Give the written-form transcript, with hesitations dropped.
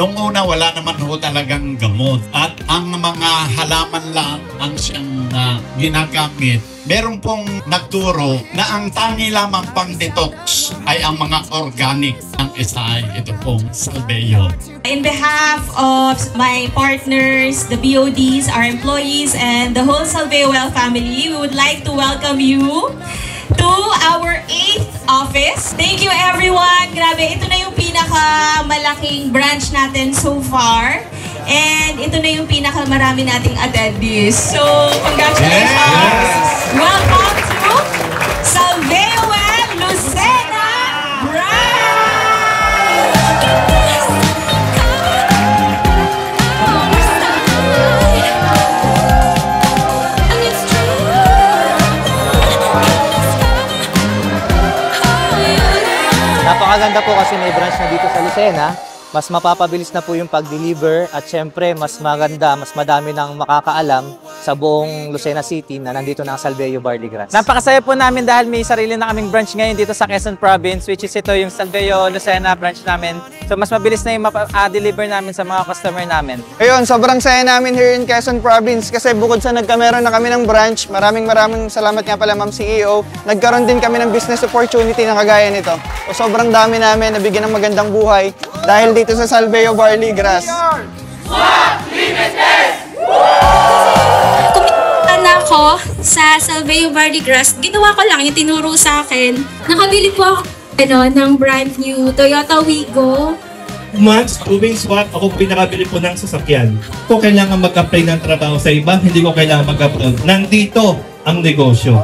Nung una, wala naman ho talagang gamot. At ang mga halaman lang ang siyang ginagamit. Meron pong nagturo na ang tangi lamang pang detox ay ang mga organic ng isa ay ito pong Salveo. In behalf of my partners, the BODs, our employees, and the whole Salveo Well family, we would like to welcome you to our 8th office. Thank you everyone. Grabe, ito na yung pinakamalaking branch natin so far. And ito na yung pinakamarami nating attendees. So, congratulations! Yes. Welcome to Salveo Well Lucena Napakaganda po kasi may branch na dito sa Lucena. Mas mapapabilis na po yung pag-deliver at syempre mas maganda, mas madami nang makakaalam sa buong Lucena City na nandito na ang Salveo Barley Grass. Napakasaya po namin dahil may sarili na kaming branch ngayon dito sa Quezon Province, which is ito yung Salveo Lucena branch namin. So mas mabilis na yung deliver namin sa mga customer namin. Ayun, sobrang saya namin here in Quezon Province kasi bukod sa nagkameron na kami ng branch, maraming salamat nga pala Ma'am CEO, nagkaroon din kami ng business opportunity na kagaya nito. So sobrang dami namin nabigyan ng magandang buhay dahil dito sa Salveo Barley Grass. Kumita na ako sa Salveo Barley Grass. Ginawa ko lang yung tinuro sa akin. Nakabili po ako ng brand new Toyota Wigo. Months, moving swap, ako pinakabili po ng sasakyan. Kung kailangan mag-apply ng trabaho sa iba, hindi ko kailangan mag-upload. Nandito ang negosyo.